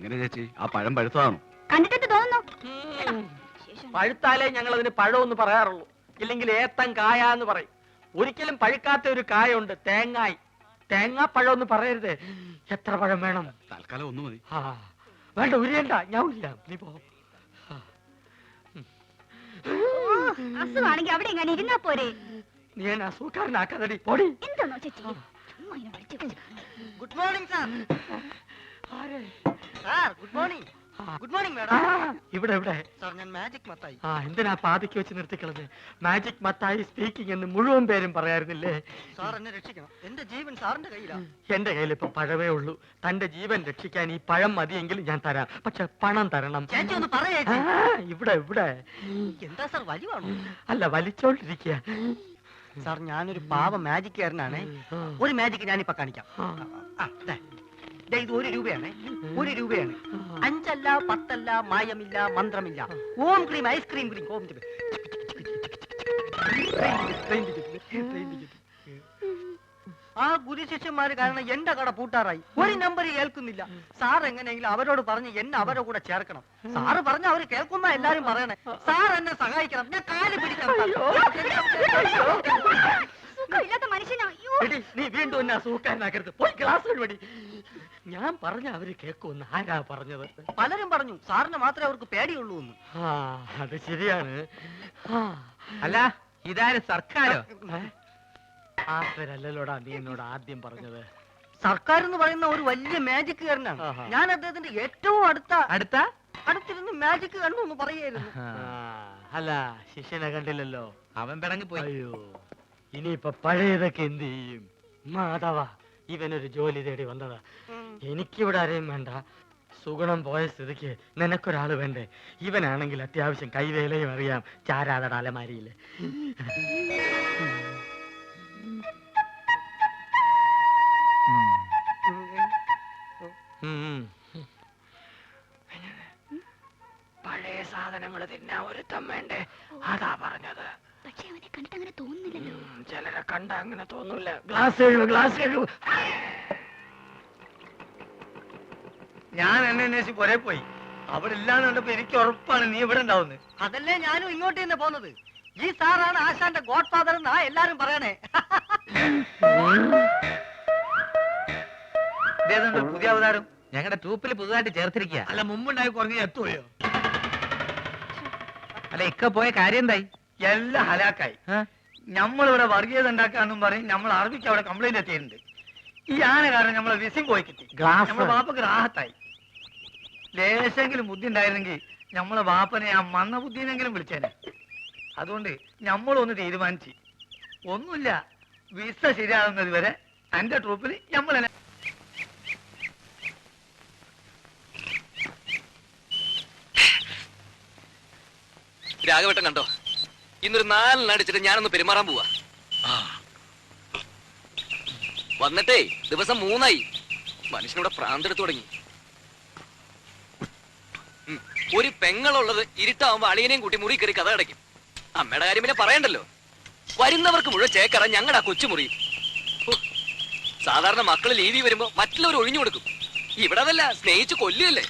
എങ്ങനെ ചേച്ചി ആ പഴം പഴുത്തതാണോ? കണ്ടിട്ട് തോന്നുന്നു. പഴുത്താലേ ഞങ്ങൾ അതിന് പഴമെന്ന് പറയാറുള്ളൂ, ഇല്ലെങ്കിൽ ഏത്തൻ കായ എന്ന് പറയും. ഒരിക്കലും പഴുക്കാത്ത ഒരു കായുണ്ട്, തേങ്ങായി. തേങ്ങാപ്പഴം എന്ന് പറയരുത്. എത്ര പഴം വേണം? തൽക്കാലം ഒന്ന് മതി. വേണ്ട, ഉരിയണ്ട, ഞാൻ ഉരിയാം, നീ പോ. അസുഖാണെങ്കിൽ അവിടെ എങ്ങനെ ഇരുന്നാ പോരെ? നീ എന്നെ അസുഖക്കാരനാക്കാതടി, പൊടി. എന്താണോ ചേച്ചി? Good morning sir. Good morning. Good morning madam. ഇവിടെ ഇവിടെ സാർ, ഞാൻ മാജിക് മത്തായി. എന്തിനാ പാതിക്ക് വെച്ച് നിർത്തിക്കളത്? മാജിക് മത്തായി സ്പീക്കിംഗ് എന്ന് മുഴുവൻ പേരും പറയാറുന്നില്ലേ? സാർ എന്നെ രക്ഷിക്കണം, എന്റെ ജീവൻ സാറിന്റെ കയ്യിലാണ്. എന്റെ കയ്യിൽ ഇപ്പൊ പഴമേ ഉള്ളൂ. തന്റെ ജീവൻ രക്ഷിക്കാൻ ഈ പഴം മതിയെങ്കിൽ ഞാൻ തരാം, പക്ഷെ പണം തരണം. ചേച്ചി ഒന്ന് പറയേ. ഇവിടെ ഇവിടെ. എന്താ സാർ, വലിവാണോ? അല്ല, വലിച്ചോണ്ടിരിക്കുക. സാർ, ഞാനൊരു പാവ മാജിക്കാരനാണ്. ഒരു മാജിക് ഞാനിപ്പോ കാണിക്കാം. ഇത് 1 രൂപയാണ്. 1 രൂപയാണ്. 5 അല്ല, 10 അല്ല, മായമില്ല, മന്ത്രമില്ല. ഓം ക്രീം, ഐസ്ക്രീം ക്രീം. ഓം ആ ഗുരുശിഷ്യന്മാര് കാരണം എന്റെ കട പൂട്ടാറായി. ഒരു നമ്പർ കേൾക്കുന്നില്ല. സാർ എങ്ങനെയെങ്കിലും അവരോട് പറഞ്ഞ് എന്നെ അവരുടെ കൂടെ ചേർക്കണം. സാറ് പറഞ്ഞ അവര് കേൾക്കുന്ന എല്ലാരും പറയണേ. സാർ എന്നെ സഹായിക്കണം, ഞാൻ കാല് പിടിക്കണം. നീ വീണ്ടും എന്നെ അസുഖക്കാരനാക്കരുത്, പോയി ക്ലാസ് വഴി. ഞാൻ പറഞ്ഞ അവര് കേൾക്കുമെന്ന് ആരാ പറഞ്ഞത്? പലരും പറഞ്ഞു, സാറിന് മാത്രമേ അവർക്ക് പേടിയുള്ളൂ എന്ന്. അത് ശരിയാണ്. അല്ല, ഇതാരും സർക്കാരോ? അല്ലല്ലോടാ നീ എന്നോട് ആദ്യം പറഞ്ഞത്. സർക്കാർ എന്ന് പറയുന്ന ഒരു വലിയ മാജിക്കുകാരനാണ്. ഞാൻ അദ്ദേഹത്തിന്റെ ഏറ്റവും അടുത്തിരുന്ന് മാജിക് കണ്ടു എന്ന് പറയായിരുന്നു. അല്ല, ശിഷ്യനെ കണ്ടില്ലല്ലോ, അവൻ പിടങ്ങി പോയി. അയ്യോ, ഇനിയിപ്പൊ പഴയതൊക്കെ എന്ത് ചെയ്യും? മാധവ, ഇവനൊരു ജോലി തേടി വന്നതാ. എനിക്കിവിടെ ആരെയും വേണ്ട. സുഗുണം പോയ സ്ഥിതിക്ക് നിനക്കൊരാള് വേണ്ടേ? ഇവനാണെങ്കിൽ അത്യാവശ്യം കൈവേലയും അറിയാം, ചാരാതട അലമാരിയില്. പഴയ സാധനങ്ങൾ തിന്നാ ഒരുത്തം വേണ്ടേ? അതാ പറഞ്ഞത്. പക്ഷെ അവനെ കണ്ടിട്ട് അങ്ങനെ തോന്നുന്നില്ലല്ലോ. ചിലരെ കണ്ട അങ്ങനെ തോന്നൂല. ഗ്ലാസ് എഴുതു. ഞാൻ എന്നെ അന്വേഷിച്ച് പുറേ പോയി. അവിടെ ഇല്ലാന്ന് കണ്ടപ്പോ എനിക്ക് ഉറപ്പാണ് നീ ഇവിടെ ഉണ്ടാവുന്നത്. അതല്ലേ ഞാനും ഇങ്ങോട്ട് തന്നെ പോന്നത്. ഈ സാറാണ് ആശാന്റെ ഗോഡ് ഫാദർ എന്നാ എല്ലാരും പറയണേ. പുതിയ അവതാരം ഞങ്ങളുടെ ട്രൂപ്പിൽ പുതുതായിട്ട് ചേർത്തിരിക്കുക. അല്ല, മുമ്പുണ്ടായി കുറഞ്ഞ എത്തുകയോ? അല്ല, ഇക്ക പോയ കാര്യം എന്തായി? എല്ലാം ഹലാക്കായി. നമ്മളിവിടെ വർഗീയത ഉണ്ടാക്കാന്നും പറയും. നമ്മൾ അറബിക്ക് അവിടെ കംപ്ലൈന്റ് എത്തിയിട്ടുണ്ട്. ഈ ആന കാരണം നമ്മളെ വിസിം പോയി കിട്ടി. നമ്മളെ ബാപ്പക്ക് റാഹത്തായി. ലേശെങ്കിലും ബുദ്ധി ഉണ്ടായിരുന്നെങ്കിൽ നമ്മളെ ബാപ്പനെ ആ മന്ന ബുദ്ധിനെങ്കിലും വിളിച്ചേനെ. അതുകൊണ്ട് നമ്മളൊന്ന് തീരുമാനിച്ച്, ഒന്നുമില്ല, വിസ ശരിയാകുന്നത് വരെ എന്റെ ട്രൂപ്പിൽ നമ്മളെ. രാഘവട്ടം കണ്ടോ? ഇന്നൊരു 4 അടിച്ചിട്ട് ഞാനൊന്ന് പെരുമാറാൻ പോവാ. വന്നിട്ടേ ദിവസം 3ആയി. മനുഷ്യനിവിടെ പ്രാന്തെടുത്തു തുടങ്ങി. ഒരു പെങ്ങളുള്ളത് ഇരുട്ടാവുമ്പോ അളിയനെയും കൂട്ടി മുറി കയറി കഥ അടയ്ക്കും. അമ്മയുടെ കാര്യം പിന്നെ പറയണ്ടല്ലോ. വരുന്നവർക്ക് മുഴുവൻ ചേക്കറ ഞങ്ങളുടെ ആ കൊച്ചുമുറി. സാധാരണ മക്കള് ലീവി വരുമ്പോ മറ്റുള്ളവർ ഒഴിഞ്ഞു കൊടുക്കും. ഇവിടെ അതല്ല, സ്നേഹിച്ച് കൊല്ലുകയല്ലേ.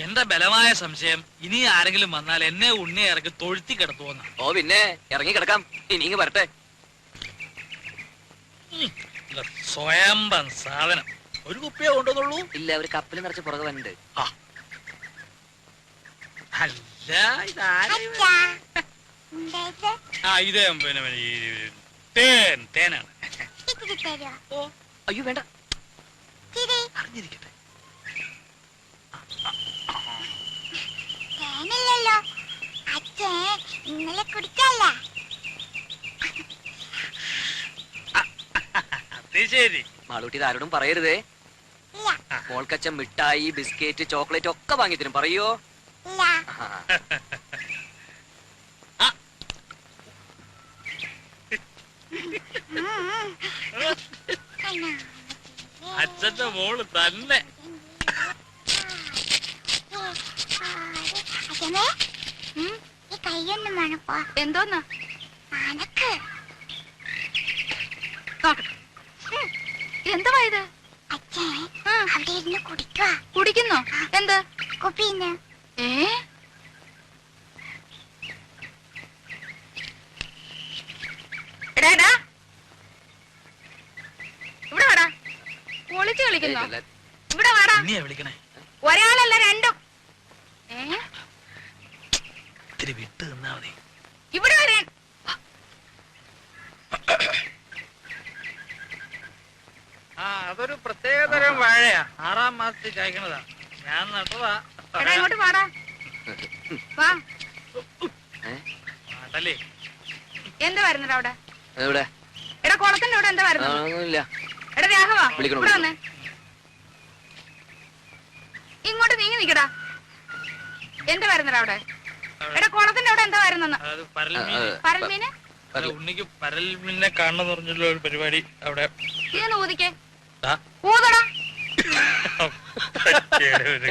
എന്റെ ബലമായ സംശയം, ഇനി ആരെങ്കിലും വന്നാൽ എന്നെ ഉണ്ണിയെ ഇറക്കി തൊഴുത്തി കിടത്തുവന്ന. ഓ പിന്നെ ഇറങ്ങി കിടക്കാം. ഇനി വരട്ടെ. സ്വയംഭം സാധനം. ഒരു കുപ്പിയെ കൊണ്ടുവന്നുള്ളൂ? ഇല്ല, ഒരു കപ്പിൽ നിറച്ച് പുറകെ വന്നിട്ട്. അല്ല, ഇത് പിന്നെ തേനാണ്. അയ്യോ വേണ്ട, അറിഞ്ഞിരിക്കട്ടെ. ഇന്നലെ കുടിക്കല്ല. ശരി, മാളൂട്ടി ആരോടും പറയരുതേ. മോൾക്കച്ചൻ മിഠായി, ബിസ്ക്കറ്റ്, ചോക്ലേറ്റ് ഒക്കെ വാങ്ങി തരും. പറയോ? അച്ഛന്റെ മോള് തന്നെ. കൈയൊന്നും വേണപ്പോ. എന്തോന്നാ? എന്തുവാ ഇത്? അച്ഛ അവിടെ ഇരുന്ന് കുടിക്കുക. കുടിക്കുന്നോ? എന്ത്? കുപ്പിന്ന്. ഏ എടാ എടാ, ഇവിടെ വാടാ. പൊളിച്ച് കളിക്കുന്നോ? ഇവിടെ വാടാ. ഇനിയാ വിളിക്കണേ. ഒരാളല്ല രണ്ടും. ഇത്തിരി വിട്ട് നിന്നാ മതി. ഇവിടെ വരാൻ. അതൊരു പ്രത്യേകതരം വാഴയാ. 6ാം മാസത്തിൽ കായ്ക്കണതാ. ഞാൻ നട്ടതാ. എടാ ഇങ്ങോട്ട് വാടാ. വാ. നാട്ടല്ലേ എന്താ വരുന്നത് അവിടെ? എവിടെ? എടാ കുളത്തിന്റെ അവിടെ എന്താ വരുന്നത്? ഒന്നുമില്ല. എടാ രാഘവ, വിളിക്കണം, ഇവിടെ വന്നേ. ഇങ്ങോട്ട് നീങ്ങി നിക്കടാ. എന്താ വരുന്നത് അവിടെ? എടാ കുളത്തിന്റെ അവിടെ എന്താ വരുന്നെന്ന്? അത് പരൽമീൻ. പരൽമീന്? അല്ല, ഉണ്ണിക്ക് പരൽമീനെ കാണണമെന്ന് പറഞ്ഞുള്ള ഒരു പരിപാടി അവിടെ. ഇതൊന്ന് ഊതിക്കേ. ആ. ഊതടാ.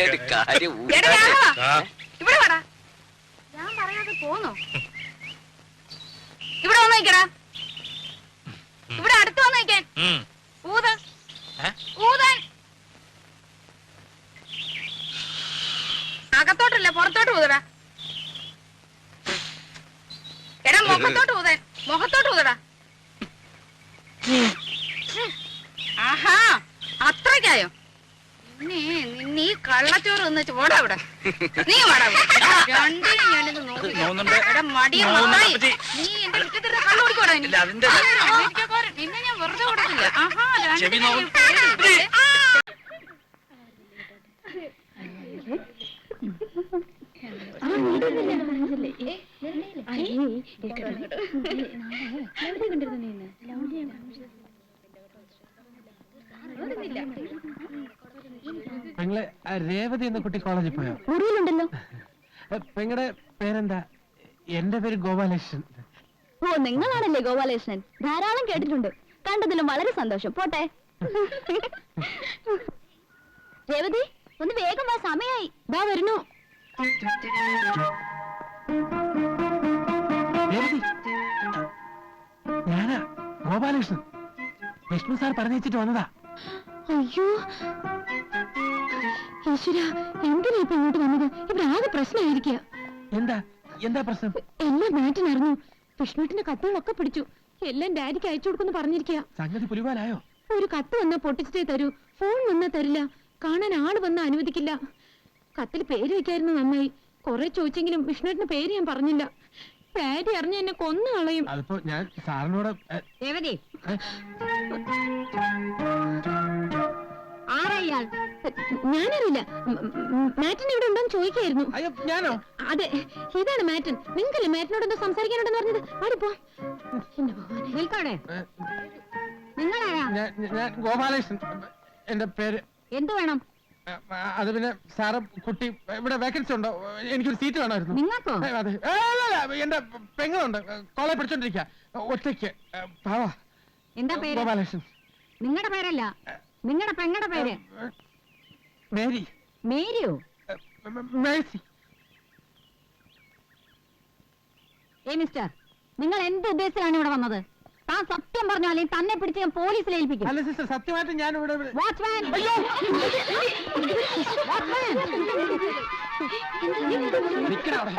ഒരു കാര്യം എടാ രാഘവ, ആ. ഇവിടെ വാടാ. ഞാൻ പറയാതെ പോന്നോ? ഇവിടെ വന്ന് നിക്കടാ. ഇവിടെ അടുത്ത് വന്ന് നിക്കാൻ. ഉം. ഊത്. ഏ? ഊതാൻ. അകത്തോട്ടല്ല പുറത്തോട്ട് ഊതടാ. എടാ മുഖത്തോട്ട് ഊതാൻ. മുഖത്തോട്ട് ഊതടാ. ആഹാ, അത്രയ്ക്കായോ? നിന്നെ ഈ കള്ളച്ചോറ് തിന്ന് ചോടാ ഇവിടെ. നീ വാടാ ഇവിടെ. രണ്ടിനും ഞാനിത് നോക്കി. എടാ മടിയ മത്തായി. നീ എന്റെ മുറ്റത്തിരുന്ന് കള്ളു കുടിക്കോടാ ഇനി. അമേരിക്കക്കാരൻ. നിന്നെ ഞാൻ വെറുതെ കൊടുത്തില്ല. ആഹാ, രണ്ടിനും പേടി. പെങ്ങളെ രേവതി എന്ന കുട്ടി കോളേജിൽ പോയോ? മുറിയിലുണ്ടല്ലോ. പെങ്ങളുടെ പേരെന്താ? എന്റെ പേര് ഗോപാലകൃഷ്ണൻ. ഓ, നിങ്ങളാണല്ലേ ഗോപാലകൃഷ്ണൻ. ധാരാളം കേട്ടിട്ടുണ്ട്. കണ്ടതിലും വളരെ സന്തോഷം. പോട്ടെ. രേവതി, ഒന്ന് വേഗം വാ, സമയായി. ദാ വരുന്നു. രേവതി, ഞാനാ ഗോപാലകൃഷ്ണൻ. വിഷ്ണു സാർ പറഞ്ഞിട്ട് വന്നതാ. അയ്യോ ഈശ്വര, എന്തിനാ ഇപ്പൊ ഇങ്ങോട്ട് വന്നത്? ഇവിടെ ആകെ പ്രശ്നമായിരിക്കുക. എന്താ എന്താ പ്രശ്നം? എല്ലാം മാറ്റിനറിഞ്ഞു. വിഷ്ണുട്ടിന്റെ കത്തുകളൊക്കെ പിടിച്ചു. എല്ലാം ഡാഡിക്ക് അയച്ചു കൊടുക്കുന്നു പറഞ്ഞിരിക്കുക. സംഗതി പുലിവാലായോ? ഒരു കത്ത് വന്നാ പൊട്ടിച്ചിട്ടേ തരൂ. ഫോൺ വന്നാ തരില്ല. കാണാൻ ആള് വന്നാ അനുവദിക്കില്ല. കത്തിൽ പേര് വെക്കായിരുന്നു നന്നായി. കുറെ ചോദിച്ചെങ്കിലും വിഷ്ണുട്ടിന്റെ പേര് ഞാൻ പറഞ്ഞില്ല. ഡാഡി അറിഞ്ഞ എന്നെ കൊന്നു കളയും. അതിപ്പോ ഞാൻ സാറിനോട് രേവതി, ആരാ? ഞാനറിയില്ല. മാറ്റൻ ഇവിടെ ഉണ്ടോന്ന് ചോദിക്കായിരുന്നു. അയ്യോ, ഞാനോ? അതെ, ഇതാണ് മാറ്റൻ. നിങ്ങൾക്കല്ലേ മാറ്റിനോട് എന്തോ സംസാരിക്കാനുണ്ടെന്ന് പറഞ്ഞത്? പാടിപ്പോ. നിൽക്കോടെ. നിങ്ങളാരാ? ഞാൻ ഗോപാലകൃഷ്ണൻ. എന്റെ പേര്. എന്ത് വേണം? അത് പിന്നെ സാറ് കുട്ടി ഇവിടെ വേക്കൻസി ഉണ്ടോ? എനിക്കൊരു സീറ്റ് വേണമായിരുന്നു. നിങ്ങൾക്കോ? അതെ. എന്റെ പെങ്ങളുണ്ട്, കോളേജ് പഠിച്ചോണ്ടിരിക്ക. ഒറ്റയ്ക്ക്. പാവാ. എന്താ പേര്? ഗോപാലകൃഷ്ണൻ. നിങ്ങളുടെ പേരല്ല, നിങ്ങളുടെ പെങ്ങളുടെ പേര്. മേരി. മേരിയോ? മേഴ്സി. മിസ്റ്റർ, നിങ്ങൾ എന്ത് ഉദ്ദേശത്തിലാണ് ഇവിടെ വന്നത്? താൻ സത്യം പറഞ്ഞോ, അല്ലെങ്കിൽ തന്നെ പിടിച്ച് ഞാൻ പോലീസിൽ ഏൽപ്പിക്കും. അല്ല സിസ്റ്റർ, സത്യമായിട്ട് ഞാൻ ഇവിടെ വാച്ച്മാൻ! വാച്ച്മാൻ! നിക്കടാ അവിടെ.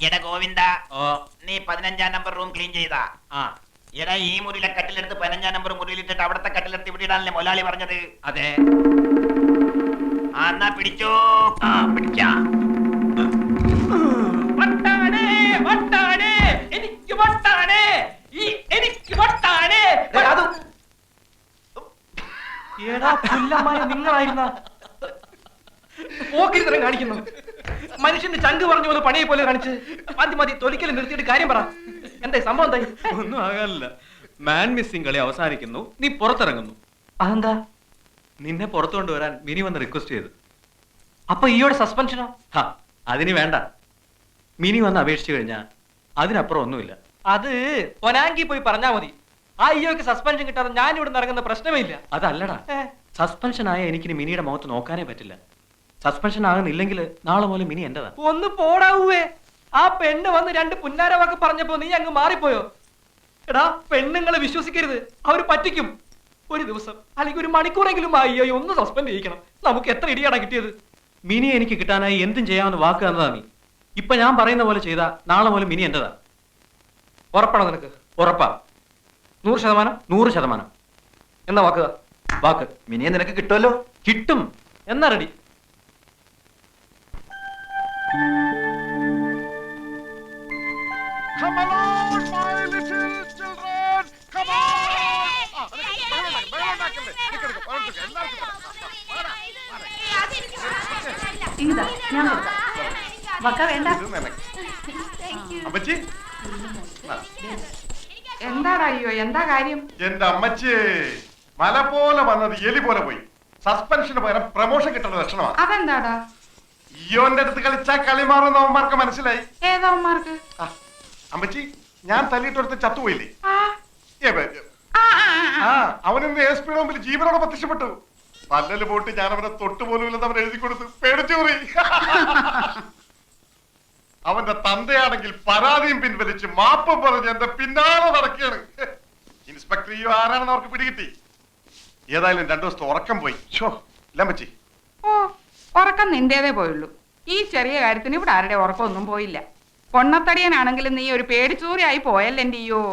എടാ ഗോവിന്ദ, നീ 15ാം നമ്പർ റൂം ക്ലീൻ ചെയ്താ? എടാ, ഈ മുറിയിലെ കട്ടിലെടുത്ത് 15ാം നമ്പർ മുറിയിലിട്ടിട്ട് അവിടത്തെ കട്ടിലെടുത്ത് ഇവിടെ ഇടാനല്ലേ മൊലാളി പറഞ്ഞത്? അതെ. എന്നാ പിടിച്ചോ. പിടിക്കാം. എനിക്ക് വട്ടാണ്. എനിക്ക് വട്ടാണ്. നിങ്ങളായിരുന്ന പോക്കിരിത്തരം കാണിക്കുന്നു. മനുഷ്യന്റെ ചങ്ക് പറഞ്ഞു പോലെ പണിയെ പോലെ കാണിച്ച് മതി മതി തൊലിക്കലും നിർത്തിയിട്ട് കാര്യം പറ. എന്താ സംഭവം? എന്തായി? ഒന്നും ആകാനില്ല. മാൻ മിസ്സിംഗ് കളി അവസാനിക്കുന്നു, നീ പുറത്തിറങ്ങുന്നു. അതെന്താ? നിന്നെ പുറത്തു കൊണ്ടുവരാൻ മിനി വന്ന് റിക്വസ്റ്റ് ചെയ്തു. അപ്പൊ ഈയോടെ സസ്പെൻഷനോ? അതിന് വേണ്ട. മിനി വന്ന് അപേക്ഷിച്ചു കഴിഞ്ഞാ അതിനപ്പുറം ഒന്നുമില്ല. അത് പൊനാങ്കി പോയി പറഞ്ഞാ മതി. ആ ഇയോക്ക് സസ്പെൻഷൻ കിട്ടാതെ ഞാൻ ഇവിടെ ഇറങ്ങുന്ന പ്രശ്നമേ ഇല്ല. അതല്ലടാ, സസ്പെൻഷൻ ആയ എനിക്ക് മിനിയുടെ മുഖത്ത് നോക്കാനേ പറ്റില്ല. സസ്പെൻഷൻ ആകുന്നില്ലെങ്കിൽ നാളെ മുതൽ മിനി എന്റേതാ. ഒന്ന് പോടാവേ. ആ പെണ്ണ് വന്ന് 2 പുന്നാര വാക്ക് പറഞ്ഞപ്പോ നീ അങ്ങ് മാറിപ്പോയോ? എടാ, പെണ്ണുങ്ങളെ വിശ്വസിക്കരുത്, അവര് പറ്റിക്കും. ഒരു ദിവസം അല്ലെങ്കിൽ ഒരു മണിക്കൂറെങ്കിലും ആ ഇയോ ഒന്ന് സസ്പെൻഡ് ചെയ്യിക്കണം. നമുക്ക് എത്ര ഇടിയാടാ കിട്ടിയത്. മിനി എനിക്ക് കിട്ടാനായി എന്തും ചെയ്യാമെന്ന് വാക്ക് തന്നതാ നീ. ഇപ്പൊ ഞാൻ പറയുന്ന പോലെ ചെയ്താ നാളെ മുതൽ മിനി എന്റേതാ. ഉറപ്പാണോ നിനക്ക്? ഉറപ്പാ. 100%? 100%. എന്നാ വാക്കുക? വാക്ക്. മിനിയെ നിനക്ക് കിട്ടുമല്ലോ. കിട്ടും. എന്നാ റെഡി? എന്താടാ അയ്യോ, എന്താ കാര്യം? എന്റെ അമ്മച്ചേ, മല പോലെ വന്നത് എലി പോലെ പോയി. സസ്പെൻഷന് പകരം പ്രമോഷൻ കിട്ടുന്ന ലക്ഷണമാണ്. അതെന്താടാ? ഇയോന്റെ അടുത്ത് കളിച്ചാ കളി മാറുന്ന അവന്മാർക്ക് മനസ്സിലായി. ഏതവന്മാർക്ക്? അമ്മച്ചി, ഞാൻ തല്ലിയിട്ടടുത്ത് ചത്തുപോയില്ലേ? അവനിന്ന് എസ് പിയുടെ മുമ്പിൽ ജീവനോടെ പ്രത്യക്ഷപ്പെട്ടു. പല്ലല് പോട്ട് ഞാൻ അവനെ തൊട്ടുപോലും ഇല്ലെന്ന് അവൻ എഴുതി കൊടുത്തു. പേടിച്ചൂറി. അവന്റെ തന്തയാണെങ്കിൽ പരാതിയും പിൻവലിച്ച് മാപ്പ് പറഞ്ഞ് എന്റെ പിന്നാലെ നടക്കുകയാണ്. ഇൻസ്പെക്ടർ ഈ ആരാണെന്ന് അവർക്ക് പിടികിട്ടി. ഏതായാലും 2 ദിവസത്തെ ഉറക്കം പോയി. ലമ്മച്ചി, ഓ, ഉറക്കം നിന്റേതേ പോയുള്ളൂ. ഈ ചെറിയ കാര്യത്തിന് ഇവിടെ ആരുടെ ഉറക്കമൊന്നും പോയില്ല. പൊണ്ണത്തടിയനാണെങ്കിലും നീ ഒരു പേടിച്ചൂറിയായി പോയല്ലേ എന്റെ അയ്യോ.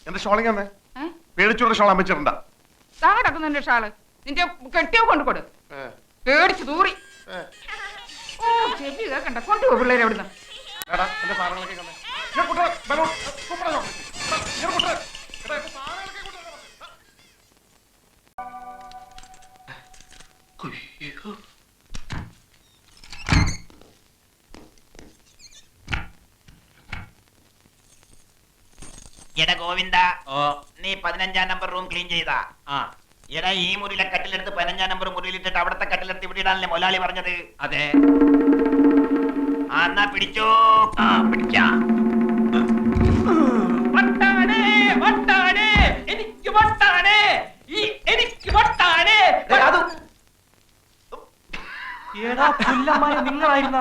എന്റെ ഷോളിങ് തന്നെ പേടിച്ചൂടെ ഷോൾ അമ്മച്ചിട്ടുണ്ടാ. താ കിടക്കുന്നുണ്ട് ഷാള്. നിന്റെ കെട്ടിയോ കൊണ്ടുകൊടു. പേടിച്ചു തൂറി. ഓ, ചെവി കേക്കണ്ട. കൊണ്ടുപോ പിള്ളേരെ എവിടുന്ന്. എന്റെ സാധനങ്ങളൊക്കെ എടാ ഗോവിന്ദ, നീ 15-ാം നമ്പർ റൂം ക്ലീൻ ചെയ്താ? എടാ, ഈ മുറിയിലെ കട്ടിലെടുത്ത് 15-ാം നമ്പർ മുറിയിലിട്ടിട്ട് അവിടത്തെ കട്ടിലെടുത്ത് ഇവിടെ ഇടാനല്ലേ മുതലാളി പറഞ്ഞത്? അതെ. എന്നാ പിടിച്ചോ. പിടിച്ചാ നിങ്ങളായിരുന്ന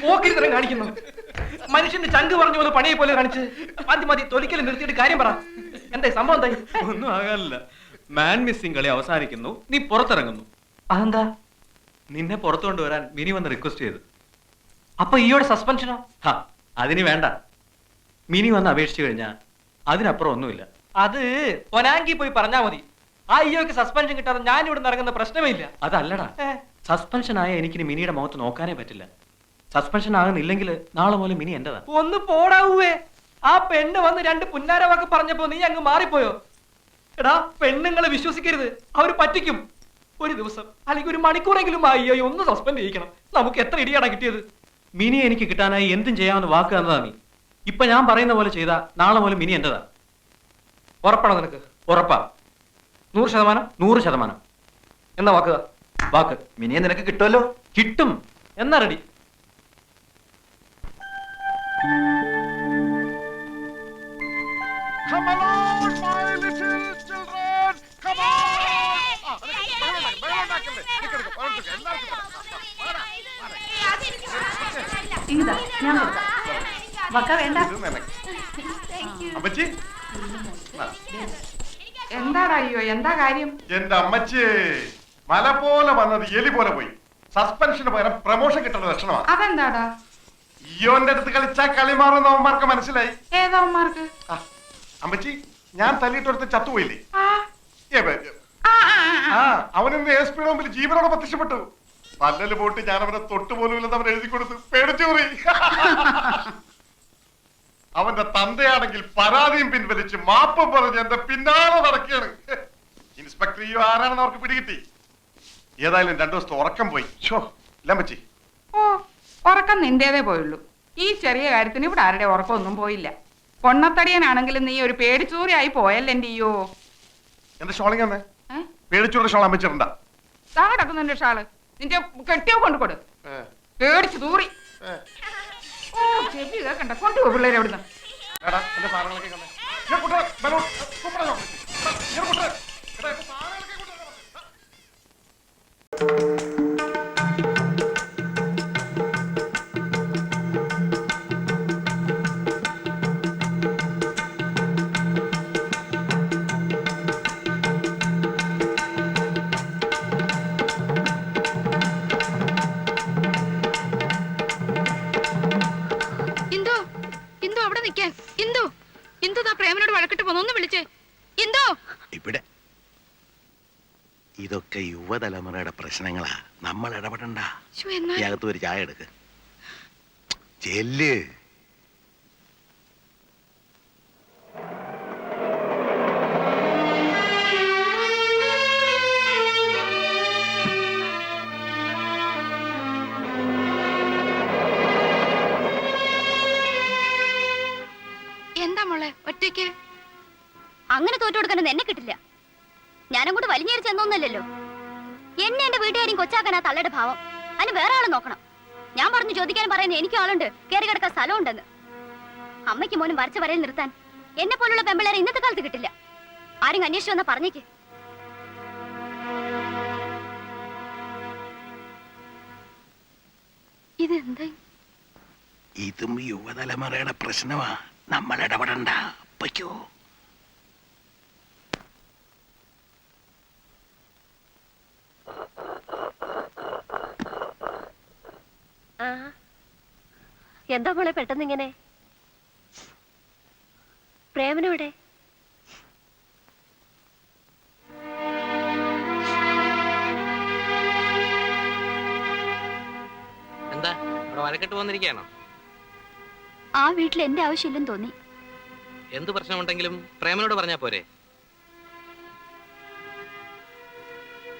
പോക്കിരിത്തരം കാണിക്കുന്നു. മനുഷ്യന്റെ ചങ്ക് പറഞ്ഞ പോലെ പണിയെ പോലെ കാണിച്ച് മതി തൊലിക്കലും നിർത്തിയിട്ട് കാര്യം പറ. എന്തായി സംഭവം? എന്തായി? ഒന്നും ആകാനില്ല. മാൻ മിസ്സിംഗ് കളി അവസാനിക്കുന്നു. നീ പുറത്തിറങ്ങുന്നു. അതെന്താ? നിന്നെ പുറത്തു കൊണ്ടുവരാൻ മിനി വന്ന് റിക്വസ്റ്റ് ചെയ്തു. അപ്പൊ ഈയോടെ സസ്പെൻഷനോ? അതിന് വേണ്ട. മിനി വന്ന് അപേക്ഷിച്ചു കഴിഞ്ഞാ അതിനപ്പുറം ഒന്നുമില്ല. അത് പൊനാങ്കി പോയി പറഞ്ഞാ മതി. ആ ഇയോക്ക് സസ്പെൻഷൻ കിട്ടാതെ ഞാൻ ഇവിടെ ഇറങ്ങുന്ന പ്രശ്നമേ ഇല്ല. അതല്ലടാ, സസ്പെൻഷൻ ആയ എനിക്ക് മിനിയുടെ മുഖത്ത് നോക്കാനേ പറ്റില്ല. സസ്പെൻഷൻ ആകുന്നില്ലെങ്കിൽ നാളെ മുതൽ മിനി എന്റേതാ. ഒന്ന് പോടാവേ. ആ പെണ്ണ് വന്ന് 2 പുന്നാര വാക്ക് പറഞ്ഞപ്പോ നീ അങ്ങ് മാറിപ്പോയോ? എടാ, പെണ്ണുങ്ങളെ വിശ്വസിക്കരുത്, അവര് പറ്റിക്കും. ഒരു ദിവസം അല്ലെങ്കിൽ ഒരു മണിക്കൂറെങ്കിലും ആ ഇയോ ഒന്ന് സസ്പെൻഡ് ചെയ്യിക്കണം. നമുക്ക് എത്ര ഇടിയാടാ കിട്ടിയത്. മിനി എനിക്ക് കിട്ടാനായി എന്തും ചെയ്യാമെന്ന് വാക്ക് തന്നതാ നീ. ഇപ്പൊ ഞാൻ പറയുന്ന പോലെ ചെയ്താ നാളെ മുതൽ മിനി എന്റേതാ. ഉറപ്പാണോ നിനക്ക്? ഉറപ്പാ. 100%? 100%. എന്നാ വാക്കുക? വാക്ക്. മിനിയെ നിനക്ക് കിട്ടുമല്ലോ. കിട്ടും. എന്നാ റെഡി? അമ്മച്ചി, എന്താടാ അയ്യോ, എന്താ കാര്യം? എന്റെ അമ്മച്ചേ, മല പോലെ വന്നത് എലി പോലെ പോയി. സസ്പെൻഷന് പകരം പ്രമോഷൻ കിട്ടുന്ന ലക്ഷണമാണ്. അതെന്താടാ? ഇയോന്റെ അടുത്ത് കളിച്ചാ കളി മാറുന്ന അവന്മാർക്ക് മനസ്സിലായി. ഏതവന്മാർക്ക്? അമ്മച്ചി, ഞാൻ തല്ലിയിട്ടടുത്ത് ചത്തുപോയില്ലേ? അവനിന്ന് എസ് പിയുടെ മുമ്പിൽ ജീവനോടെ പ്രത്യക്ഷപ്പെട്ടു. പല്ലല് പോട്ട് ഞാൻ അവനെ തൊട്ടുപോലും ഇല്ലെന്ന് അവൻ എഴുതി കൊടുത്തു. പേടിച്ചൂറി. അവന്റെ തന്തയാണെങ്കിൽ പരാതിയും പിൻവലിച്ച് മാപ്പ് പറഞ്ഞ് എന്റെ പിന്നാലെ നടക്കുകയാണ്. ഇൻസ്പെക്ടർ ഈ ആരാണെന്ന് അവർക്ക് പിടികിട്ടി. ഏതായാലും 2 ദിവസത്തെ ഉറക്കം പോയി. ലമ്മച്ചി, ഓ, ഉറക്കം നിന്റേതേ പോയുള്ളൂ. ഈ ചെറിയ കാര്യത്തിന് ഇവിടെ ആരുടെ ഉറക്കമൊന്നും പോയില്ല. പൊണ്ണത്തടിയനാണെങ്കിലും നീ ഒരു പേടിച്ചൂറിയായി പോയല്ലേ എന്റെ അയ്യോ. എന്റെ ഷോളിങ് തന്നെ പേടിച്ചൂടെ ഷോൾ അമ്മച്ചിട്ടുണ്ടാ. താ കിടക്കുന്നുണ്ട് ഷാള്. നിന്റെ കെട്ടിയോ കൊണ്ടുകൊടു. പേടിച്ചു തൂറി. ഓ, ചെവി കേക്കണ്ട. കൊണ്ടുപോ പിള്ളേരെ എവിടുന്ന്. എന്റെ സാധനങ്ങളൊക്കെ ഇന്ദു അവിടെ നിൽക്കാൻ. ഇന്ദു ഇന്ദു ദാ പ്രേമനോട് വഴക്കിട്ട് പോന്നു. ഒന്ന് വിളിച്ചേ. ഇന്ദു. ഇവിടെ ഇതൊക്കെ യുവതലമുറയുടെ പ്രശ്നങ്ങളാ, നമ്മൾ ഇടപെടണ്ട. ഈ അകത്ത് ഒരു ചായ എടുക്ക്. ചെല്ല്. എന്താ മോളെ ഒറ്റയ്ക്ക്? അങ്ങനെ തോറ്റു കൊടുക്കാനൊന്നും എന്നെ കിട്ടില്ല. ഞാനങ്ങോട്ട് വലിഞ്ഞേറി ചെന്നൊന്നുമല്ലല്ലോ. എന്നെ എന്റെ വീട്ടുകാരും കൊച്ചാക്കാൻ ആ തള്ളയുടെ ഭാവം. അതിന് വേറെ ആളെ നോക്കണം. ഞാൻ പറഞ്ഞു ചോദിക്കാനും പറയുന്നത് എനിക്കും ആളുണ്ട്, കയറി കിടക്കാൻ സ്ഥലമുണ്ടെന്ന്. അമ്മയ്ക്ക് മോനും വരച്ച വരയിൽ നിർത്താൻ എന്നെ പോലുള്ള പെമ്പിള്ളേരെ ഇന്നത്തെ കാലത്ത് കിട്ടില്ല. ആരും അന്വേഷിച്ചു വന്നാ പറഞ്ഞേക്ക്. ഇതെന്താ? ഇതും യുവതലമുറയുടെ പ്രശ്നമാ, നമ്മൾ ഇടപെടണ്ട. പയ്യോ. എന്താ മോളെ പെട്ടെന്ന് ഇങ്ങനെ? പ്രേമനോടെ? എന്താ ഇവിടെ വഴക്കിട്ട് വന്നിരിക്കുകയാണോ? ആ വീട്ടിൽ എന്റെ ആവശ്യമില്ലെന്ന് തോന്നി. എന്ത് പ്രശ്നമുണ്ടെങ്കിലും പ്രേമനോട് പറഞ്ഞാ പോരെ?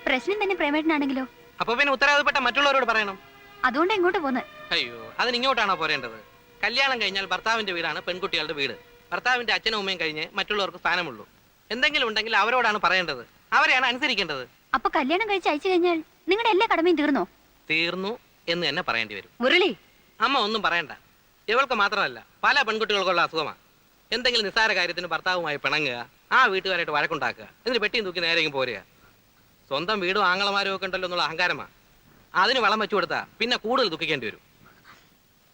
പ്രശ്നം തന്നെ പ്രേമേട്ടനാണെങ്കിലോ? അപ്പൊ പിന്നെ ഉത്തരവാദപ്പെട്ട മറ്റുള്ളവരോട് പറയണം. അതുകൊണ്ട് എങ്ങോട്ട് പോന്നെ? അയ്യോ, അതിന് ഇങ്ങോട്ടാണോ പോരേണ്ടത്? കല്യാണം കഴിഞ്ഞാൽ ഭർത്താവിന്റെ വീടാണ് പെൺകുട്ടികളുടെ വീട്. ഭർത്താവിന്റെ അച്ഛനും അമ്മയും കഴിഞ്ഞ് മറ്റുള്ളവർക്ക് സ്ഥാനമുള്ളൂ. എന്തെങ്കിലും ഉണ്ടെങ്കിൽ അവരോടാണ് പറയേണ്ടത്, അവരെയാണ് അനുസരിക്കേണ്ടത്. അപ്പൊ കല്യാണം കഴിച്ച് അയച്ചു കഴിഞ്ഞാൽ നിങ്ങളുടെ എല്ലാ കടമയും തീർന്നോ? തീർന്നു എന്ന് തന്നെ പറയേണ്ടി വരും. മുരളി, അമ്മ ഒന്നും പറയണ്ട. ഇവൾക്ക് മാത്രമല്ല, പല പെൺകുട്ടികൾക്കുള്ള അസുഖമാണ്. എന്തെങ്കിലും നിസ്സാര കാര്യത്തിന് ഭർത്താവുമായി പിണങ്ങുക, ആ വീട്ടുകാരായിട്ട് വഴക്കുണ്ടാക്കുക, എന്നിട്ട് പെട്ടിയും തൂക്കി നേരെയും പോരുക. സ്വന്തം വീടും ആങ്ങളമാരും ഒക്കെ ഉണ്ടല്ലോ എന്നുള്ള അഹങ്കാരമാണ്. അതിന് വളം വെച്ചു കൊടുത്താൽ പിന്നെ കൂടുതൽ ദുഃഖിക്കേണ്ടി വരും.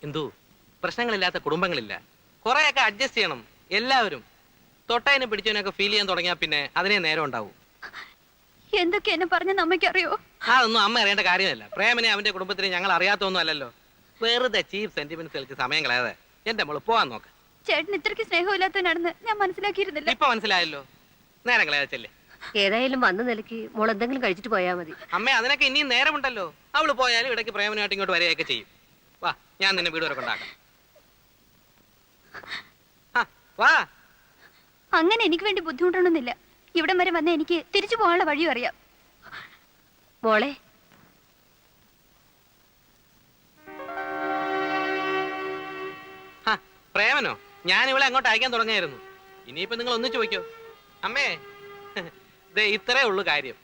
എന്തു പ്രശ്നങ്ങളില്ലാത്ത കുടുംബങ്ങളില്ല. കുറെയൊക്കെ അഡ്ജസ്റ്റ് ചെയ്യണം എല്ലാവരും. തൊട്ടതിനെ പിടിച്ചതിനൊക്കെ ഫീൽ ചെയ്യാൻ തുടങ്ങിയാൽ പിന്നെ അതിനെ നേരം ഉണ്ടാവും. എന്തൊക്കെ എന്നെ പറഞ്ഞെന്ന് അമ്മയ്ക്കറിയോ? അതൊന്നും അമ്മ അറിയേണ്ട കാര്യമല്ല. പ്രേമനെ അവന്റെ കുടുംബത്തിനെ ഞങ്ങൾ അറിയാത്തൊന്നും അല്ലല്ലോ. വെറുതെ ചീപ്പ് സെന്റിമെന്റ്സ് കളിച്ച് സമയം കളയാതെ എന്റെ മോള് പോവാൻ നോക്ക്. ചേട്ടൻ ഇത്രയ്ക്ക് സ്നേഹമില്ലാത്തവനാണെന്ന് ഞാൻ മനസ്സിലാക്കിയിരുന്നില്ല. ഇപ്പൊ മനസ്സിലായല്ലോ. നേരം കളയാച്ചല്ലേ. ഏതായാലും വന്ന നിലയ്ക്ക് മോൾ എന്തെങ്കിലും കഴിച്ചിട്ട് പോയാൽ മതി. അമ്മ അതിനൊക്കെ ഇനിയും നേരമുണ്ടല്ലോ. അവള് പോയാലും ഇടയ്ക്ക് പ്രേമനായിട്ട് ഇങ്ങോട്ട് വരികയൊക്കെ ചെയ്യും. വാ, ഞാൻ നിന്നെ വീട് വരെ കൊണ്ടാക്കാം. വാ. അങ്ങനെ എനിക്ക് വേണ്ടി ബുദ്ധിമുട്ടണമെന്നില്ല. ഇവിടം വരെ വന്ന എനിക്ക് തിരിച്ചു പോകാനുള്ള വഴിയും അറിയാം. മോളെ, പ്രേമനോ? ഞാൻ ഇവളെ അങ്ങോട്ട് അയക്കാൻ തുടങ്ങിയായിരുന്നു. ഇനിയിപ്പോ നിങ്ങൾ ഒന്നിച്ചു പോയിക്കോ. അമ്മേ, ഇത്രേ ഉള്ളു കാര്യം.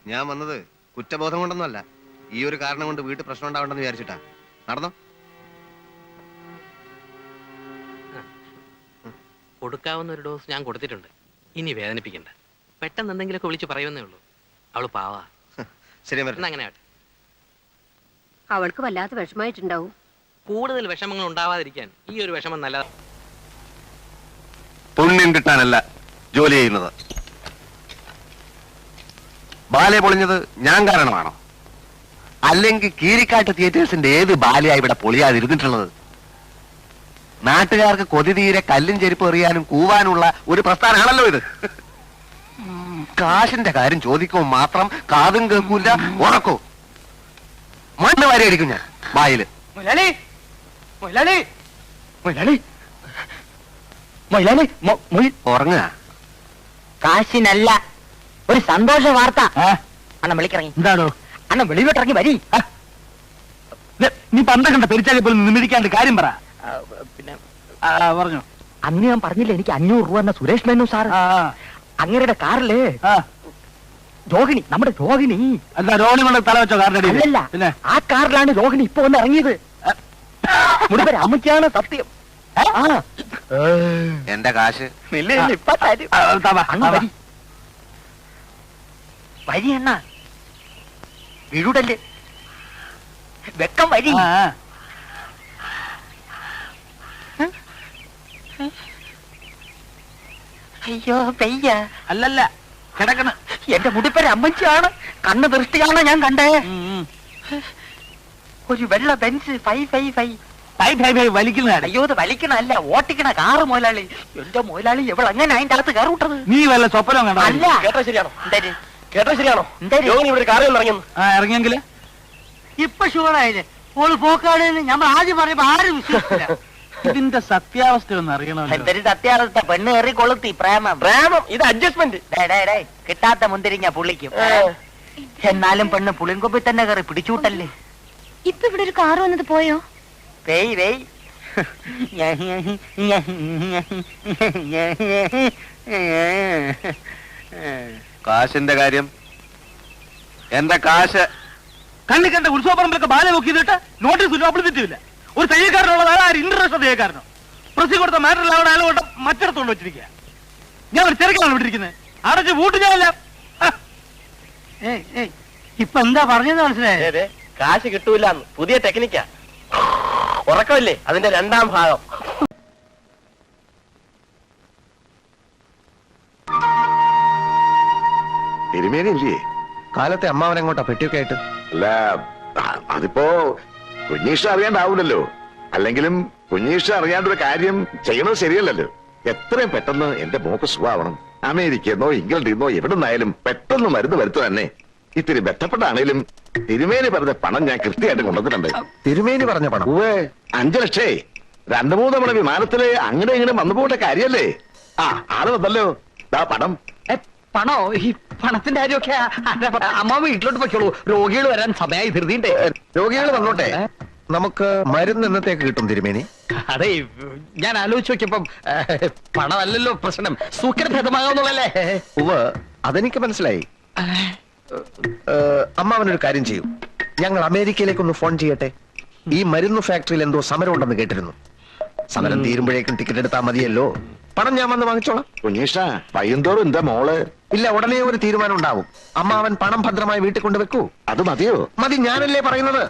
ഞാൻ വന്നത് കുറ്റബോധം കൊണ്ടൊന്നുമല്ല, ഈ ഒരു കാരണം കൊണ്ട് വീട്ടിൽ പ്രശ്നം ഉണ്ടാവണ്ടെന്ന് വിചാരിച്ചിട്ടാ. നടന്നോ. കൊടുക്കാവുന്ന ഒരു ഡോസ് ഞാൻ കൊടുത്തിട്ടുണ്ട്. ഇനി വേദനിപ്പിക്കണ്ട. പെട്ടെന്ന് എന്തെങ്കിലുമൊക്കെ വിളിച്ച് പറയുന്നേ ഉള്ളൂ. അവള് പാവാ. ശരി, അങ്ങനെ ആട്ടെ. അവൾക്ക് വല്ലാത്ത വിഷമായിട്ടുണ്ടാവും. കൂടുതൽ വിഷമങ്ങൾ ഉണ്ടാവാതിരിക്കാൻ ഈ ഒരു വിഷമം നല്ലതാണ്. പുണ്യം കിട്ടാനല്ല ജോലി ചെയ്യുന്നത്. ബാലെ പൊളിഞ്ഞത് ഞാൻ കാരണമാണോ? അല്ലെങ്കിൽ കീരിക്കാട്ട് തിയേറ്റേഴ്സിന്റെ ഏത് ബാലയാ ഇവിടെ പൊളിയാതിരുന്നിട്ടുള്ളത്? നാട്ടുകാർക്ക് കൊതി തീരെ കല്ലും ചെരുപ്പ് എറിയാനും കൂവാനുള്ള ഒരു പ്രസ്ഥാനമാണല്ലോ ഇത്. കാശിന്റെ കാര്യം ചോദിക്കുമ്പോൾ മാത്രം കാതും കേൾക്കൂല, ഉറക്കോ. മണ്ണ് വാരി അടിക്കും ഞാൻ വായില്. ഉറങ്ങുക. കാശിനല്ല, ഒരു സന്തോഷ വാർത്ത. അണ്ണൻ വിളിക്കിറങ്ങി. എന്താണോ? അണ്ണൻ വെളിയിലോട്ടിറങ്ങി വരി. നീ പന്ത കണ്ട പെരിച്ചാലി പോലും നിമിരിക്കാണ്ട് കാര്യം പറ. പിന്നെ പറഞ്ഞു. അന്ന് ഞാൻ പറഞ്ഞില്ല എനിക്ക് 500 രൂപ എന്ന സുരേഷ് മേനു സാർ അങ്ങരുടെ കാറില് രോഹിണി, നമ്മുടെ രോഹിണി. എന്താ രോഹിണി കൊണ്ട് തല വെച്ചോ കാറിന്റെ? പിന്നെ ആ കാറിലാണ് രോഹിണി ഇപ്പൊ ഒന്ന് ഇറങ്ങിയത്. മുടിപ്പര അമ്മയ്ക്കാണ് സത്യം. എന്റെ കാശ് വരി എണ്ണ വീടല്ലേ വെക്കം വരി. അയ്യോ പെയ്യ. അല്ലല്ല, കിടക്കണ. എന്റെ മുടിപ്പര അമ്മച്ചിയാണ്. കണ്ണ് ദൃഷ്ടിയാണ് ഞാൻ കണ്ടേ. ഒരു വെള്ള ബെൻസ് 555 വലിക്കുന്നതാണ്. അയ്യോ ഇത് വലിക്കണല്ല, ഓട്ടിക്കണ കാറ് മുതലാളി. എന്റെ മുതലാളി എവിടെ അങ്ങനെ അതിന്റെ അകത്ത് കയറി വിട്ടത്? നീ വല്ല സ്വപ്നം കണ്ടോ? അല്ല. കേട്ടോ ശരിയാണോ? എന്തായാലും കേട്ടോ ശരിയാണോ? എന്തായാലും രോഹിണി ഇവിടെ കാറിൽ ഇറങ്ങി. ഇറങ്ങിയെങ്കില് ഇപ്പൊ ഷുവറായില്ലേ ഓള് പോക്കാണ്. നമ്മൾ ആദ്യം പറയുമ്പോ ആരും വിശ്വസിച്ചില്ല. ഇതിന്റെ സത്യാവസ്ഥ ഒന്ന് അറിയണമല്ലോ. എന്തൊരു സത്യാവസ്ഥ. പെണ്ണ് കയറി കൊളുത്തി പ്രേമം. പ്രേമം ഇത് അഡ്ജസ്റ്റ്മെന്റ്. കിട്ടാത്ത മുന്തിരിങ്ങ പുള്ളിക്കും. എന്നാലും പെണ്ണ് പുളിങ്കൊമ്പിൽ തന്നെ കയറി പിടിച്ചുവിട്ടല്ലേ. ഇപ്പൊ ഇവിടെ ഒരു കാറ് വന്നത് പോയോ? വേയ് വേയ്. കാശിന്റെ കാര്യം എന്റെ കാശ് കണ്ണി കണ്ട ഉത്സവപ്പറമ്പിലൊക്കെ ബാല നോക്കിയിട്ട് നോട്ടീസ് അപ്ലിത്തില്ല. ഒരു തയ്യക്കാരനുള്ളത് ആര് ഇന്റർനാഷണൽ തയ്യക്കാരനോ? പ്രസി കൊടുത്ത മാറ്ററിൽ അവിടെ ആലോട്ട് മറ്റിടത്തോണ്ട് വെച്ചിരിക്കുക. ഞാൻ ഒരു തിരക്കിലാണ് വിട്ടിരിക്കുന്നത്. അടച്ച് വൂട്ട് ഞാനല്ല. ഇപ്പൊ എന്താ പറഞ്ഞത് മനസ്സിലായേ? കാശ് കിട്ടൂല. പുതിയ ടെക്നിക്കാ. ഉറക്കമില്ലേ അതിന്റെ രണ്ടാം ഭാഗം. തിരുമേനില്ലേ? കാലത്തെ അമ്മാവൻ എങ്ങോട്ടാ പെട്ടിയൊക്കെ ആയിട്ട്? അല്ല അതിപ്പോ കുഞ്ഞീഷ അറിയാണ്ടാവൂലല്ലോ. അല്ലെങ്കിലും കുഞ്ഞീഷ അറിയാണ്ട് ഒരു കാര്യം ചെയ്യണത് ശരിയല്ലല്ലോ. എത്രയും പെട്ടെന്ന് എന്റെ മോക്ക് സുഖാവണം. അമേരിക്കന്നോ ഇംഗ്ലണ്ടിന്നോ എവിടെ നിന്നായാലും പെട്ടെന്ന് മരുന്ന് വരുത്തു തന്നെ. ഇത്തിരി ബന്ധപ്പെട്ടാണേലും തിരുമേനി പറഞ്ഞ പണം ഞാൻ കൃത്യമായിട്ട് കൊണ്ടുവന്നിട്ടുണ്ട്. തിരുമേനി പറഞ്ഞ പണം? 5 ലക്ഷേ. 2-3 തവണ വിമാനത്തില് അങ്ങനെ ഇങ്ങനെ വന്നു പോകേണ്ട കാര്യല്ലേ. ആള് വന്നല്ലോ. ദാ പണം. പണോ? ഈ പണത്തിന്റെ കാര്യമൊക്കെ അമ്മ വീട്ടിലോട്ട് പൊയ്ക്കോളൂ. രോഗികൾ വരാൻ സമയമായി ധൃതിണ്ടേ. രോഗികൾ വന്നോട്ടെ. നമുക്ക് മരുന്ന് എന്നത്തേക്ക് കിട്ടും തിരുമേനി? അതെ, ഞാൻ ആലോചിച്ച് നോക്കിയപ്പം പണമല്ലല്ലോ പ്രശ്നം, സൂക്കരഭേദമാകാന്നുള്ളല്ലേ. അതെനിക്ക് മനസ്സിലായി. അമ്മാവനൊരു കാര്യം ചെയ്യൂ. ഞങ്ങൾ അമേരിക്കയിലേക്കൊന്ന് ഫോൺ ചെയ്യട്ടെ. ഈ മരുന്ന് ഫാക്ടറിയിൽ എന്തോ സമരം ഉണ്ടെന്ന് കേട്ടിരുന്നു. സമരം തീരുമ്പോഴേക്കും ടിക്കറ്റ് എടുത്താൽ മതിയല്ലോ. പണം ഞാൻ വന്ന് വാങ്ങിച്ചോളാം. കുഞ്ഞീഷ പയ്യന്തോറും എന്താ മോള്? ഇല്ല, ഉടനെ ഒരു തീരുമാനം ഉണ്ടാവും. അമ്മാവൻ പണം ഭദ്രമായി വീട്ടിൽ കൊണ്ട് വെക്കൂ. അത് മതിയോ? മതി, ഞാനല്ലേ പറയുന്നത്.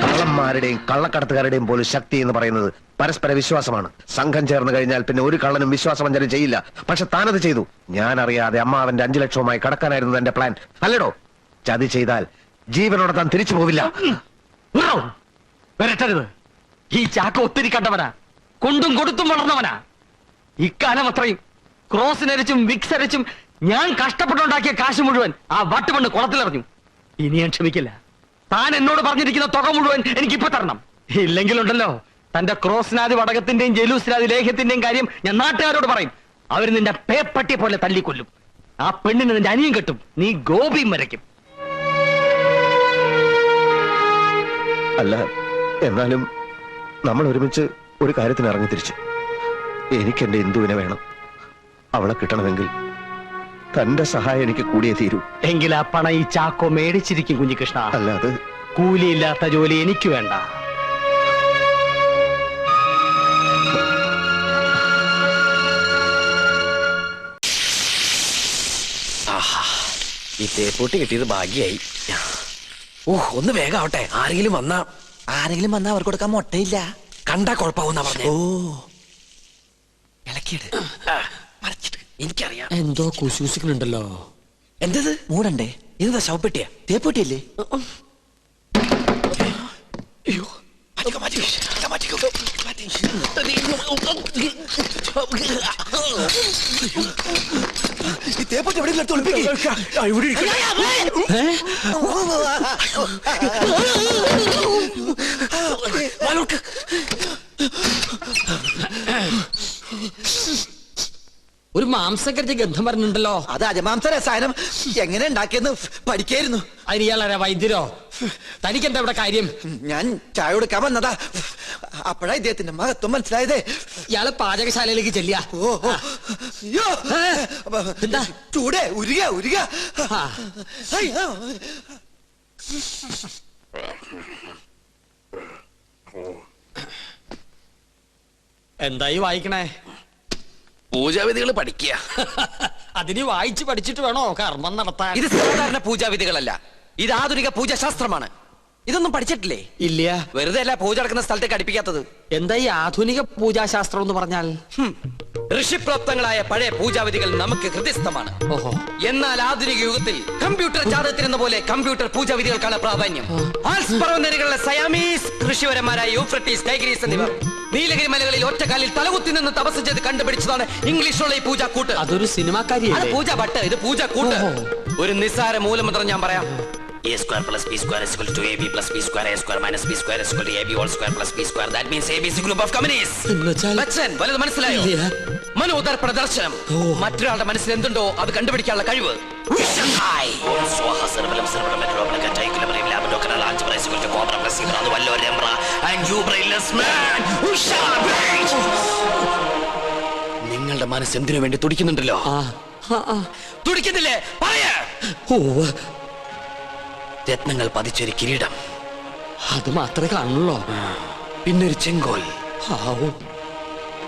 കള്ളന്മാരുടെയും കള്ളക്കടത്തുകാരുടെയും പോലും ശക്തി എന്ന് പറയുന്നത് പരസ്പര വിശ്വാസമാണ്. സംഘം ചേർന്ന് കഴിഞ്ഞാൽ പിന്നെ ഒരു കള്ളനും വിശ്വാസവഞ്ചന ചെയ്യില്ല. പക്ഷെ താനത് ചെയ്തു. ഞാൻ അറിയാതെ അമ്മാവന്റെ 5 ലക്ഷവുമായി കടക്കാനായിരുന്നു എന്റെ പ്ലാൻ. അല്ലടോ? ചതി ചെയ്താൽ ജീവനോടെ താൻ തിരിച്ചു പോവില്ല. വരട്ടരുത്. ഈ ചാക്ക ഒത്തിരി കണ്ടവനാ, കൊണ്ടും കൊടുത്തും വളർന്നവനാ. ഇക്കാലം അത്രയും ക്രോസിനരച്ചും വിക്സ് അരച്ചും ഞാൻ കഷ്ടപ്പെട്ടുണ്ടാക്കിയ കാശ് മുഴുവൻ ആ വട്ടുപണ്ണ് കുളത്തിലെറിഞ്ഞു. ഇനി ഞാൻ ക്ഷമിക്കില്ല. താൻ എന്നോട് പറഞ്ഞിരിക്കുന്ന തുക മുഴുവൻ എനിക്കിപ്പോ തരണം. ഇല്ലെങ്കിലുണ്ടല്ലോ, തന്റെ ക്രോസ്നാദി വടകത്തിന്റെയും ജലൂസ്നാദി ലേഖ്യത്തിന്റെയും കാര്യം ഞാൻ നാട്ടുകാരോട് പറയും. അവർ നിന്റെ പേപ്പട്ടി പോലെ തല്ലിക്കൊല്ലും. ആ പെണ്ണിന് നിന്റെ അനിയും കെട്ടും. നീ ഗോപിയും വരയ്ക്കും. അല്ല, എന്നാലും നമ്മൾ ഒരുമിച്ച് ഒരു കാര്യത്തിന് ഇറങ്ങി തിരിച്ചു. എനിക്ക് എന്റെ ഇന്ദുവിനെ വേണം. അവളെ കിട്ടണമെങ്കിൽ തന്റെ സഹായം എനിക്ക് കൂടിയേ തീരൂ. എങ്കിൽ ആ പണം ഈ ചാക്കോ മേടിച്ചിരിക്കും കുഞ്ഞികൃഷ്ണ. അല്ല, അത് കൂലിയില്ലാത്ത ജോലി എനിക്ക് വേണ്ട. ഈ തേപ്പൂട്ടി കിട്ടിയത് ഭാഗ്യായി. ഒന്ന് വേഗം ആവട്ടെ. ആരെങ്കിലും വന്നാ അവർക്ക് കൊടുക്കാൻ മുട്ടയില്ല. കണ്ടാ കുഴപ്പമാവുന്ന പറഞ്ഞു. ഇളക്കിയിട്ട് മറിച്ചിട്ട് എനിക്കറിയാം. എന്തോ കുശൂസിക്കുന്നുണ്ടല്ലോ. എന്തത് മൂടണ്ടേ? ഇതെന്താ ശവപ്പെട്ടിയാ? തേപ്പൂട്ടിയല്ലേ? അയ്യോ, ഈ തേപ്പൂട്ടി എവിടെ ഒരു മാംസക്കരച്ച് ഗന്ധം പറഞ്ഞിട്ടുണ്ടല്ലോ. അത് അജമാംസ രസായനം എങ്ങനെ ഉണ്ടാക്കിയെന്ന് പഠിക്കായിരുന്നു. അതിന് ഇയാളാരാ വൈദ്യരോ? തനിക്കെന്താ ഇവിടെ കാര്യം? ഞാൻ ചായ കൊടുക്കാൻ വന്നതാ. അപ്പോഴാ ഇദ്ദേഹത്തിന്റെ മഹത്വം മനസ്സിലായതേ. ഇയാള് പാചകശാലയിലേക്ക് ചെല്ലിയ. എന്താ ചൂടേ? ഉരുക. എന്തായി വായിക്കണേ? പൂജാവിധികൾ പഠിക്കുക. അതിന് വായിച്ച് പഠിച്ചിട്ട് വേണോ കർമ്മം നടത്താൻ. ഇത് സാധാരണ പൂജാവിധികളല്ല, ഇത് ആധുനിക പൂജാശാസ്ത്രമാണ്. ഇതൊന്നും പഠിച്ചിട്ടില്ലേ? ഇല്ല. വെറുതെ അല്ല പൂജ നടക്കുന്ന സ്ഥലത്തേക്ക് അടുപ്പിക്കാത്തത്. എന്താ ഈ ആധുനിക പൂജാശാസ്ത്രം എന്ന് പറഞ്ഞാൽ? ഋഷിപ്രോക്തങ്ങളായ പഴയ പൂജാവിധികൾ നമുക്ക് ഹൃദയസ്ഥമാണ്. ഓഹോ. എന്നാൽ ആധുനിക യുഗത്തിൽ കമ്പ്യൂട്ടർ ജാതകത്തിനെന്ന പോലെ കമ്പ്യൂട്ടർ പൂജാവിധികൾക്കാണ് പ്രാധാന്യം. ആൽസ് പർവ്വതനിരകളിലെ സയാമീസ് ഋഷിവരന്മാരായ യൂഫ്രട്ടീസ്, ടൈഗ്രീസ് എന്നിവർ നീലഗിരി മലകളിൽ ഒറ്റക്കാലിൽ തലകുത്തി നിന്ന് തപസ് ചെയ്ത് കണ്ടുപിടിച്ചതാണ് ഇംഗ്ലീഷുള്ള ഈ പൂജാക്കൂട്ട്. അതൊരു സിനിമാക്കാരിയല്ലേ? പൂജ ഭട്ട്, ഇത് പൂജാക്കൂട്ട്. ഒരു നിസ്സാര മൂലമന്ത്രം ഞാൻ പറയാം. A square plus b square is equal to ab plus b square, a square minus b square is equal to ab whole square plus b square. That means ab is a group of companies. Bachchan, വലുത് മനസ്സിലായോ? മനോദർപ്പണ ദർശനം. മറ്റൊരാളുടെ മനസ്സിൽ എന്തുണ്ടോ അത് കണ്ടുപിടിക്കാനുള്ള കഴിവ്. നിങ്ങളുടെ മനസ്സ് എന്തിനു വേണ്ടി തുടിക്കുന്നുണ്ടല്ലോ? തുടിക്കുന്നില്ലേ? പറയാ. രത്നങ്ങൾ പതിച്ചൊരു കിരീടം, അത് മാത്രമേ കാണുള്ളൂ. പിന്നൊരു ചെങ്കോൽ.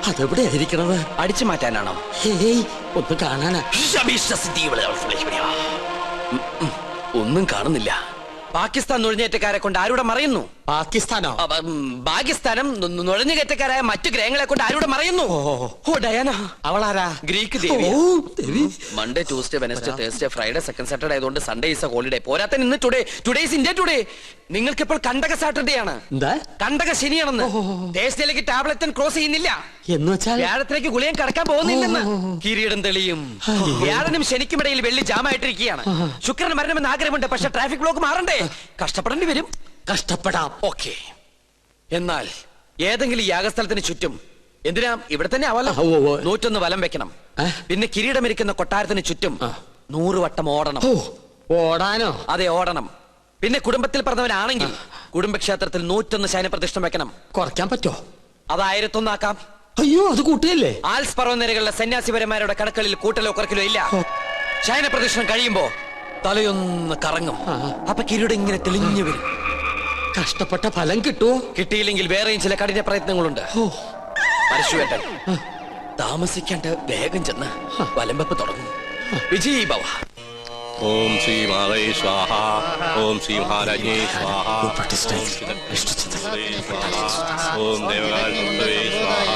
അതെവിടെ ആയിരിക്കണത്? അടിച്ചു മാറ്റാനാണോ? ഒന്ന് കാണാനാ. ഒന്നും കാണുന്നില്ല. പാകിസ്ഥാൻ നുഴഞ്ഞേറ്റക്കാരെ കൊണ്ട് ആരുടെ മറയുന്നു? പാകിസ്ഥാനോ? പാകിസ്ഥാനം നുഴഞ്ഞുകയറ്റക്കാരായ മറ്റു ഗ്രഹങ്ങളെ കൊണ്ട് ആരുടെ മറയുന്നു? ഓ ഡയാന. അവളാരാ? ഗ്രീക്ക് ദേവി. Monday, Tuesday, Wednesday, Thursday, Friday, second Saturday ആയതുകൊണ്ട് സൺഡേ ഈസ് എ ഹോളിഡേ. പോരാത്ത ഇന്ന് ടുഡേ ഈസ് ഇന്ത്യ ടുഡേ. നിങ്ങൾക്ക് ഇപ്പോൾ കണ്ടക സാറ്റർഡേ ആണ്. കണ്ടക ശനിയാണെന്ന്. തേഴ്സ്ഡേയിലേക്ക് ടാബ്ലറ്റ് ക്രോസ് ചെയ്യുന്നില്ല എന്ന് വെച്ചാൽ വ്യാഴത്തിലേക്ക് ഗുളിയം കടക്കാൻ പോകുന്നില്ലെന്ന്. കിരീടം തെളിയും. വ്യാഴനും ശനിക്കുമിടയിൽ വെള്ളി ജാമായിട്ടിരിക്കുകയാണ്. ശുക്രന് മരണമെന്ന് ആഗ്രഹമുണ്ട്, പക്ഷെ ട്രാഫിക് ബ്ലോക്ക് മാറണ്ടേ? കഷ്ടപ്പെടേണ്ടി വരും. കഷ്ടപ്പെടാം. ഓക്കെ. എന്നാൽ ഏതെങ്കിലും യാഗസ്ഥലത്തിന് ചുറ്റും, എന്തിനാ ഇവിടെ തന്നെ ആവല്ലോ, 101 വലം വെക്കണം. പിന്നെ കിരീടമിരിക്കുന്ന കൊട്ടാരത്തിന് ചുറ്റും 100 വട്ടം ഓടണം. ഓടാനോ? അതെ, ഓടണം. പിന്നെ കുടുംബത്തിൽ പറഞ്ഞവനാണെങ്കിൽ കുടുംബക്ഷേത്രത്തിൽ 101 ശയനപ്രതിഷ്ഠ വെക്കണം. കുറയ്ക്കാൻ പറ്റോ? അത് 1001 ആക്കാം. അയ്യോ, അത് കൂട്ടുകയല്ലേ? ആൽസ് പർവ്വതനിരകളിലെ സന്യാസിപരന്മാരുടെ കണക്കളിൽ കൂട്ടലോ കുറക്കലോ ഇല്ല. ശയനപ്രതിഷ്ഠ കഴിയുമ്പോ തലയൊന്ന് കറങ്ങും. അപ്പൊ കിരീടം ഇങ്ങനെ തെളിഞ്ഞു വരും. കഷ്ടപ്പെട്ട ഫലം കിട്ടുമോ? കിട്ടിയില്ലെങ്കിൽ വേറെയും ചില കഠിന പ്രയത്നങ്ങളുണ്ട്. പരശുവേട്ടൻ താമസിക്കാണ്ട് വേഗം ചെന്ന് വലംവെപ്പ് തുടങ്ങും. വിജയ് ഭവ. ഓം ശ്രീ മഹാദേവ സ്വാഹ. ഓം ശ്രീ മഹാരാജ്ഞേ സ്വാഹ. ഓം ദേവകാലേ സ്വാഹ.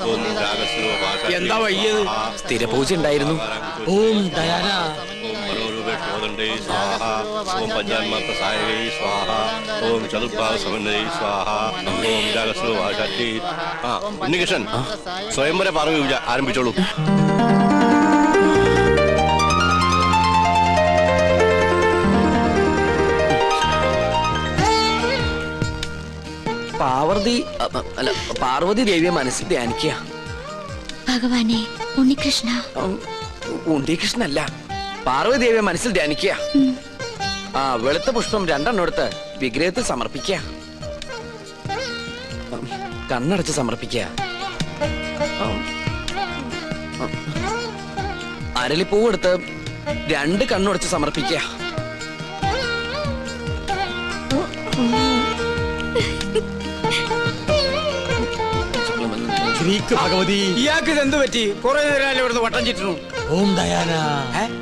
ഓം രാഗസ്വരൂപായ. എന്താ വയ്യത്? സ്ഥിരപൂജ ഉണ്ടായിരുന്നു. ഓം ദയാന. ഓം മനോരൂപേ ശോദണ്ഡേ സ്വാഹ. ഓം പഞ്ചാന്മാത്ര സായകേ സ്വാഹ. ഓം ചതുർഭാഗ സമന്വയേ സ്വാഹ. ഓം രാഗസ്വരൂപായ. ഉണ്ണികൃഷ്ണൻ, സ്വയംവര പാർവ്വ പൂജ ആരംഭിച്ചോളൂ. പാർവതി ദേവിയെ മനസ്സിൽ ധ്യാനിക്കുക. ഭഗവാനെ, ഉണ്ണികൃഷ്ണ. ഉണ്ണികൃഷ്ണല്ല, പാർവതി ദേവിയെ മനസ്സിൽ ധ്യാനിക്കുക. വെളുത്ത പുഷ്പം 2 എടുത്ത് വിഗ്രഹത്തിൽ സമർപ്പിക്കുക. കണ്ണടച്ച് സമർപ്പിക്കുക. അരളിപ്പൂവെടുത്ത് 2 കണ്ണുടച്ച് സമർപ്പിക്കുക. ഗ്രീക്ക് ഭഗവതി. ഇയാൾക്ക് ഇത് എന്ത് പറ്റി? കുറെ നേരം ഇവിടുന്ന് വട്ടം ചുറ്റുന്നു. ഓം ദയാന.